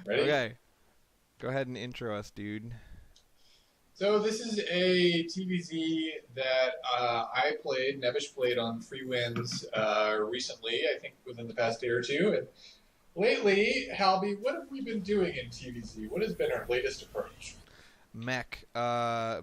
Ready? Okay, go ahead and intro us, dude. So this is a TvZ that I played, Nebbish played on free wins recently, I think within the past day or two. And lately, Halby, what have we been doing in TvZ? What has been our latest approach? Mech.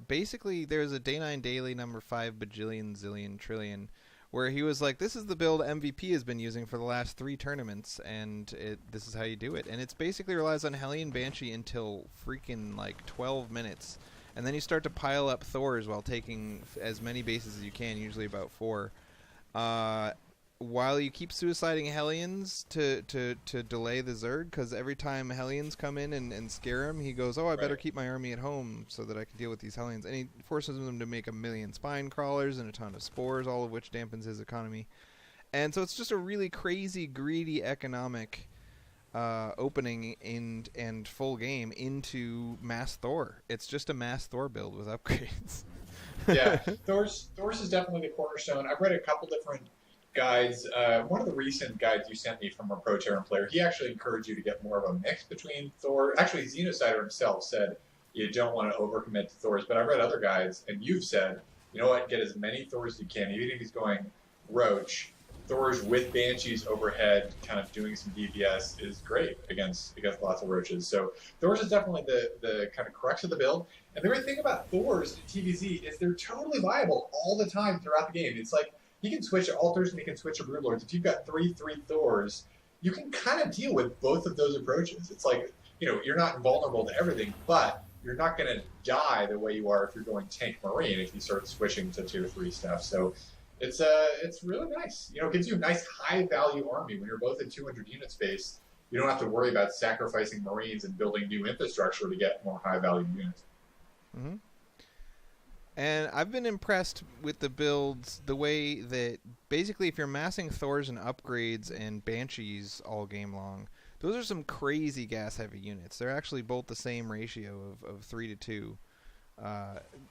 Basically, there's a day 9 daily number 5 bajillion zillion trillion where he was like, this is the build MVP has been using for the last 3 tournaments, and this is how you do it. And it's basically relies on Hellion Banshee until freaking like 12 minutes. And then you start to pile up Thors while taking as many bases as you can, usually about 4. Uh, while you keep suiciding Hellions to delay the Zerg, because every time Hellions come in and scare him, he goes, oh, I better Right. keep my army at home so that I can deal with these Hellions. And he forces them to make a million spine crawlers and a ton of spores, all of which dampens his economy. And so it's just a really crazy, greedy economic opening and full game into Mass Thor. It's just a Mass Thor build with upgrades. Yeah, Thors is definitely the cornerstone. I've read a couple different guides. One of the recent guides you sent me from a Pro Terran player, he actually encouraged you to get more of a mix between Thor. Actually, Xenocider himself said you don't want to overcommit to Thors, but I read other guides, and you've said, you know what, get as many Thors as you can, even if he's going Roach. Thors with Banshees overhead, kind of doing some DPS is great against lots of Roaches. So Thors is definitely the kind of crux of the build. And the great thing about Thors in TvZ is they're totally viable all the time throughout the game. It's like he can switch to altars and he can switch to broodlords. If you've got 3/3 Thors, you can kind of deal with both of those approaches. It's like, you're not invulnerable to everything, but you're not going to die the way you are if you're going tank marine if you start switching to tier 3 stuff. So it's really nice. It gives you a nice high value army when you're both in 200 unit space. You don't have to worry about sacrificing marines and building new infrastructure to get more high value units. hmm And I've been impressed with the builds, the way that basically if you're massing Thors and upgrades and Banshees all game long, those are some crazy gas heavy units. They're actually both the same ratio of 3 to 2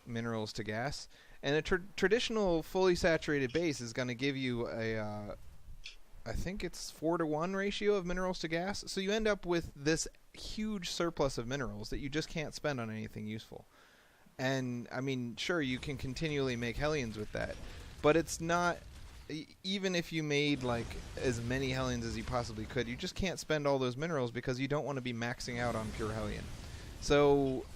minerals to gas. And a traditional fully saturated base is going to give you I think it's 4 to 1 ratio of minerals to gas. So you end up with this huge surplus of minerals that you just can't spend on anything useful. And, I mean, sure, you can continually make Hellions with that, but it's not, even if you made, like, as many Hellions as you possibly could, you just can't spend all those minerals because you don't want to be maxing out on pure Hellion. So,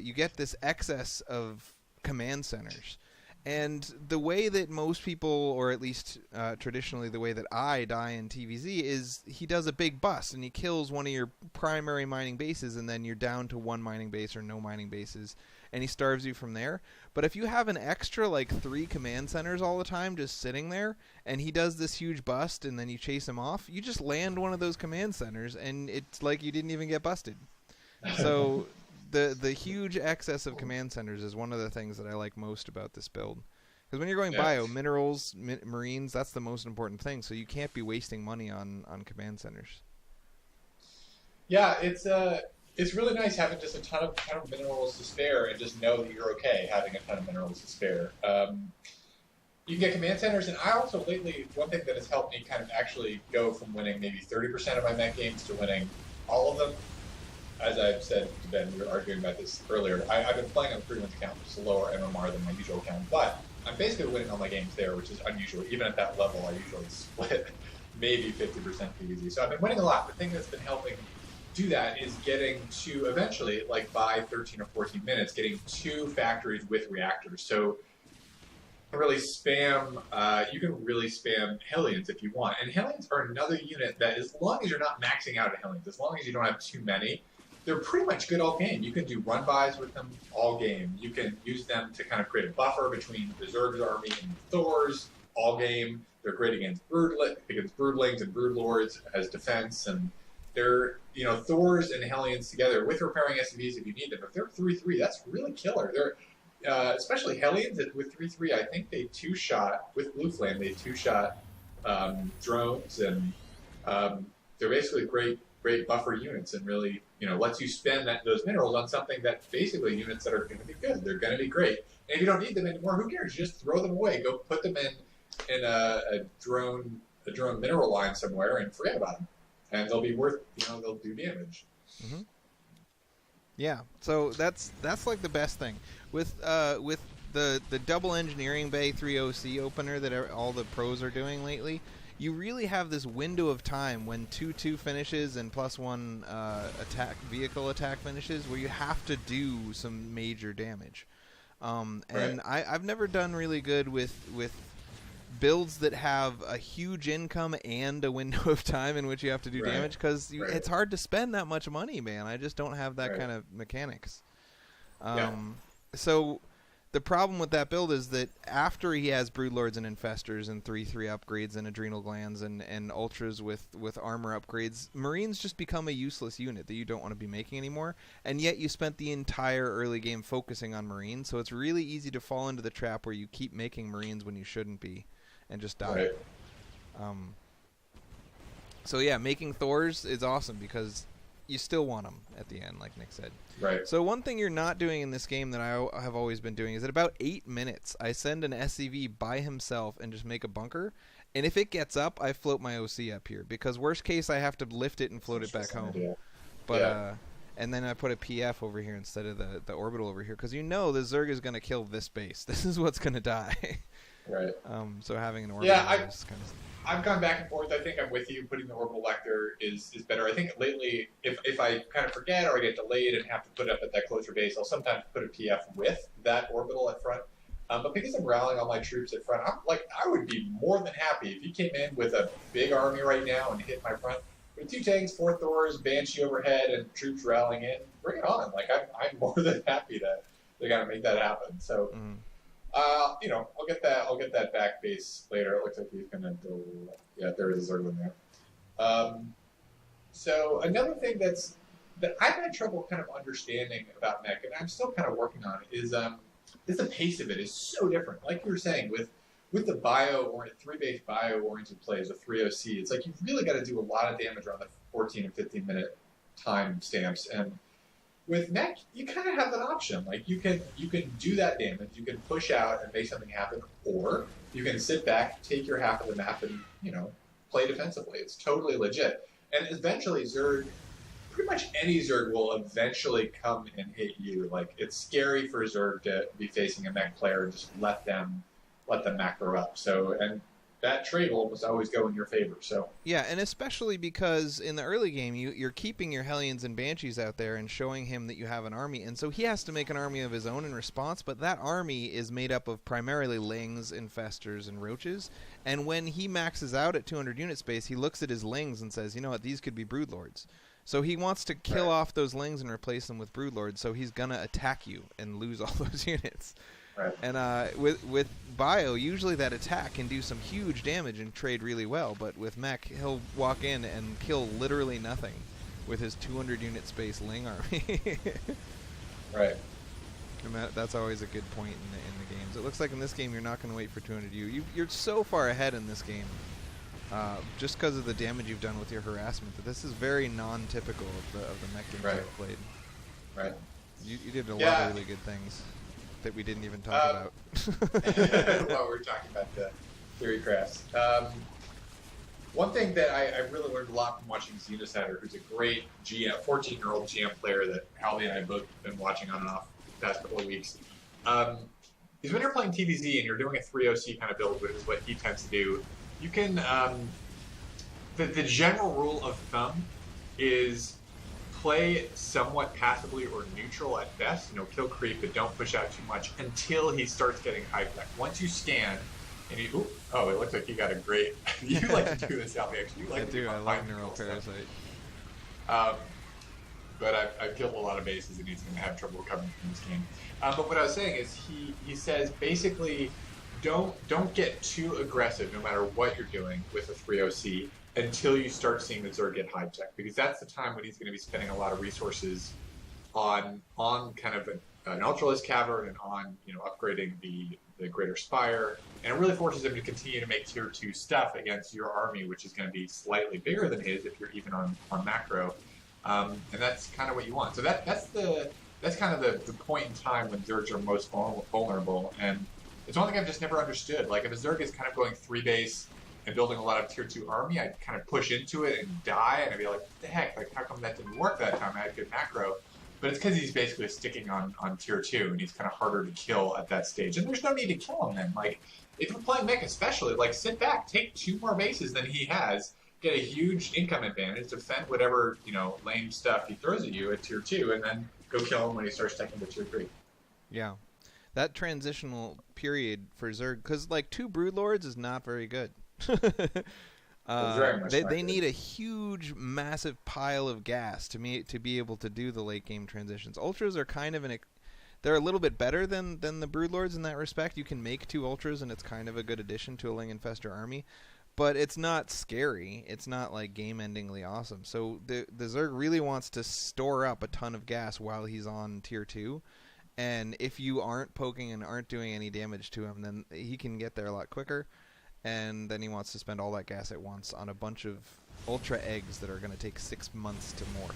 you get this excess of command centers. And the way that most people, or at least traditionally the way that I die in TvZ, is he does a big bust and he kills one of your primary mining bases, and then you're down to 1 mining base or no mining bases, and he starves you from there. But if you have an extra like 3 command centers all the time just sitting there, and he does this huge bust and then you chase him off, you just land one of those command centers and it's like you didn't even get busted. So the huge excess of command centers is one of the things that I like most about this build. Because when you're going Yeah. bio, minerals, marines, that's the most important thing. So you can't be wasting money on command centers. Yeah, it's really nice having just a ton of minerals to spare and just know that you're okay having a ton of minerals to spare. You can get command centers, and I also lately, one thing that has helped me kind of actually go from winning maybe 30% of my mech games to winning all of them. As I've said to Ben, we were arguing about this earlier, I've been playing on the free wins account, which is a lower MMR than my usual account, but I'm basically winning all my games there, which is unusual. Even at that level, I usually split maybe 50% PvZ. So I've been winning a lot. The thing that's been helping do that is getting to eventually, like by 13 or 14 minutes, getting 2 factories with reactors. So you can really spam Hellions if you want. And Hellions are another unit that, as long as you're not maxing out at Hellions, as long as you don't have too many, they're pretty much good all game. You can do run-bys with them all game. You can use them to kind of create a buffer between the Zerg's army and Thor's all game. They're great against Broodlings and Broodlords as defense, and they're, Thors and Hellions together with repairing SCVs if you need them. If they're 3/3, that's really killer. They're especially Hellions with 3/3. I think they 2-shot with Blue Flame. They 2-shot drones, and they're basically great buffer units, and really lets you spend those minerals on something that basically units that are going to be good. They're going to be great. And if you don't need them anymore, who cares? You just throw them away. Go put them in a drone mineral line somewhere and forget about them. And they'll be worth, they'll do damage. Mm-hmm. Yeah, so that's like the best thing with the double engineering bay 3OC opener that all the pros are doing lately. You really have this window of time when 2/2 finishes and +1 vehicle attack finishes where you have to do some major damage. And I've never done really good with builds that have a huge income and a window of time in which you have to do damage, because it's hard to spend that much money, man. I just don't have that kind of mechanics. So the problem with that build is that after he has Broodlords and Infestors and 3/3 upgrades and Adrenal Glands and Ultras with armor upgrades, Marines just become a useless unit that you don't want to be making anymore, and yet you spent the entire early game focusing on Marines, so it's really easy to fall into the trap where you keep making Marines when you shouldn't be and just die. So yeah, making Thors is awesome because you still want them at the end, like Nick said. So one thing you're not doing in this game that I have always been doing is at about 8 minutes, I send an SCV by himself and just make a bunker. And if it gets up, I float my OC up here, because worst case, I have to lift it and float it back home. But and then I put a PF over here instead of the orbital over here, because the Zerg is going to kill this base. This is what's going to die. So having an orbital is kind of... I've gone back and forth. I think I'm with you. Putting the orbital back there is better. I think lately, if I kind of forget or I get delayed and have to put it up at that closer base, I'll sometimes put a PF with that orbital at front. But because I'm rallying all my troops at front, I would be more than happy if he came in with a big army right now and hit my front with 2 tanks, 4 Thors, Banshee overhead, and troops rallying in. Bring it on! Like I'm more than happy that they're gonna make that happen. So. I'll get that back base later. It looks like he's gonna go. Yeah, there is a Zerg in there. So another thing that I've had trouble kind of understanding about Mech, and I'm still kind of working on it, is the pace of it is so different. Like you were saying, with the or 3-base bio-oriented plays with 3OC, it's like you've really got to do a lot of damage around the 14 and 15-minute time stamps. And with Mech, you kind of have that option. Like you can do that damage, you can push out and make something happen, or you can sit back, take your half of the map, and play defensively. It's totally legit. And eventually, Zerg, pretty much any Zerg will eventually come and hit you. Like it's scary for Zerg to be facing a Mech player and just let them macro up. So and that trade will almost always go in your favor. So yeah, and especially because in the early game you're keeping your Hellions and Banshees out there and showing him that you have an army, and so he has to make an army of his own in response, but that army is made up of primarily Lings, Infestors, and Roaches, and when he maxes out at 200 unit space, he looks at his Lings and says, you know what, these could be Broodlords. So he wants to kill off those Lings and replace them with Broodlords, so he's going to attack you and lose all those units. And with Bio, usually that attack can do some huge damage and trade really well, but with Mech, he'll walk in and kill literally nothing with his 200 unit space Ling army. And that's always a good point in the games. It looks like in this game you're not going to wait for 200 you're so far ahead in this game, just because of the damage you've done with your harassment, that this is very non-typical of the Mech games I've played. You did a lot of really good things that we didn't even talk about. While we're talking about the theory crafts. One thing that I really learned a lot from watching Xenocider, who's a great GM, 14-year-old GM player that Halby and I both been watching on and off the past couple of weeks, is when you're playing TvZ and you're doing a 3OC kind of build, which is what he tends to do, you can, the general rule of thumb is play somewhat passively or neutral at best, kill creep, but don't push out too much until he starts getting high tech. Once you scan, and it looks like you got a great, you like to do this, Halby, actually. You like I like Neural Parasite. But I've killed a lot of bases and he's going to have trouble recovering from this game. But what I was saying is he says basically don't get too aggressive no matter what you're doing with a 3OC until you start seeing the Zerg get high tech, because that's the time when he's going to be spending a lot of resources on kind of an Ultralisk Cavern and on upgrading the Greater Spire, and it really forces him to continue to make tier 2 stuff against your army, which is going to be slightly bigger than his if you're even on macro, and that's kind of what you want. So that's kind of the point in time when Zergs are most vulnerable, and it's one thing I've just never understood. Like if a Zerg is kind of going 3-base and building a lot of tier 2 army, I'd kind of push into it and die, and I'd be like, what the heck, like how come that didn't work that time? I had good macro. But it's because he's basically sticking on tier 2, and he's kind of harder to kill at that stage. And there's no need to kill him then. Like, if you're playing Mech especially, like, sit back, take 2 more bases than he has, get a huge income advantage, defend whatever, lame stuff he throws at you at tier 2, and then go kill him when he starts taking to tier 3. Yeah. That transitional period for Zerg, because, like, 2 Broodlords is not very good. They need a huge, massive pile of gas to be able to do the late game transitions. Ultras are kind of they're a little bit better than the Broodlords in that respect. You can make 2 Ultras, and it's kind of a good addition to a Ling Infestor army, but it's not scary. It's not like game-endingly awesome. So the Zerg really wants to store up a ton of gas while he's on tier 2. And if you aren't poking and aren't doing any damage to him, then he can get there a lot quicker. And then he wants to spend all that gas at once on a bunch of Ultra eggs that are going to take 6 months to morph.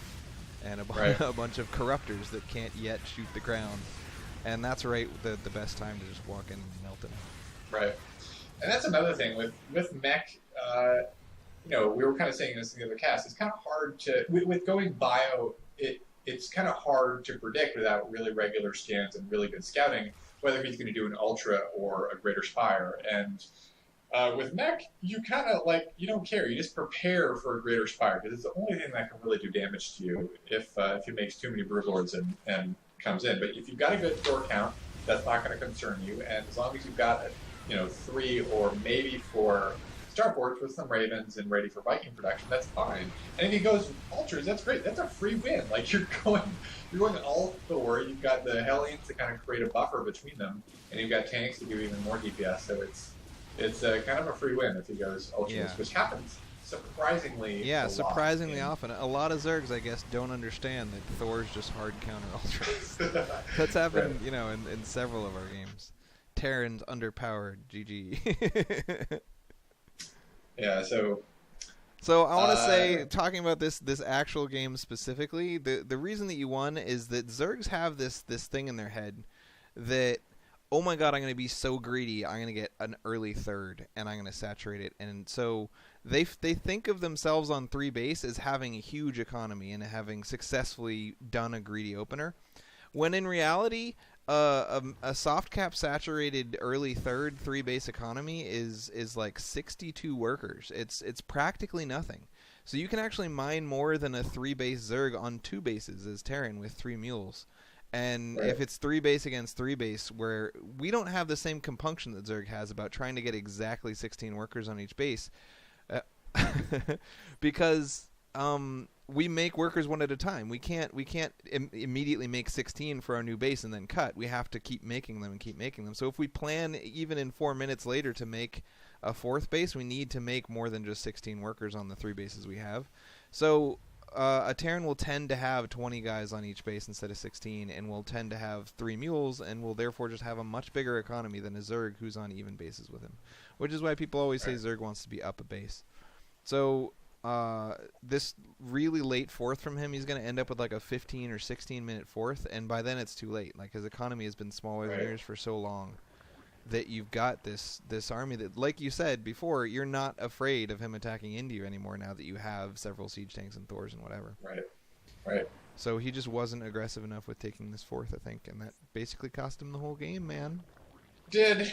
And a bunch of Corruptors that can't yet shoot the ground. And that's the best time to just walk in and melt him. Right. And that's another thing. With Mech, we were kind of saying this in the other cast, it's kind of hard to... With going bio, it's kind of hard to predict without really regular scans and really good scouting whether he's going to do an Ultra or a Greater Spire. And with Mech, you kind of you don't care. You just prepare for a Greater Spire because it's the only thing that can really do damage to you if he makes too many Broodlords and comes in. But if you've got a good Thor count, that's not going to concern you. And as long as you've got 3 or maybe 4 starports with some Ravens and ready for Viking production, that's fine. And if he goes Ultras, that's great. That's a free win. Like you're going all Thor. You've got the Hellions to kind of create a buffer between them, and you've got tanks to do even more DPS. So it's kind of a free win if he goes Ultras, which happens surprisingly. Yeah, surprisingly often. A lot of Zergs, I guess, don't understand that Thor's just hard counter Ultras. That's happened, in several of our games. Terran's underpowered. GG. Yeah, so I want to say, talking about this actual game specifically, the reason that you won is that Zergs have this thing in their head that, oh my god, I'm going to be so greedy, I'm going to get an early third, and I'm going to saturate it. And so they think of themselves on 3 base as having a huge economy and having successfully done a greedy opener, when in reality... a soft cap saturated early third 3 base economy is like 62 workers. It's practically nothing. So you can actually mine more than a 3 base Zerg on 2 bases as Terran with 3 mules. And if it's 3 base against 3 base, where we don't have the same compunction that Zerg has about trying to get exactly 16 workers on each base, because we make workers one at a time. We can't immediately make 16 for our new base and then cut. We have to keep making them and keep making them. So if we plan even in 4 minutes later to make a 4th base, we need to make more than just 16 workers on the 3 bases we have. So a Terran will tend to have 20 guys on each base instead of 16, and will tend to have 3 mules, and will therefore just have a much bigger economy than a Zerg who's on even bases with him. Which is why people always say Zerg wants to be up a base. So... this really late 4th from him, he's going to end up with like a 15 or 16 minute 4th, and by then it's too late. Like his economy has been smaller than yours for so long that you've got this army that, like you said before, you're not afraid of him attacking India anymore now that you have several siege tanks and Thors and whatever. Right. So he just wasn't aggressive enough with taking this 4th, I think, and that basically cost him the whole game, man. Did.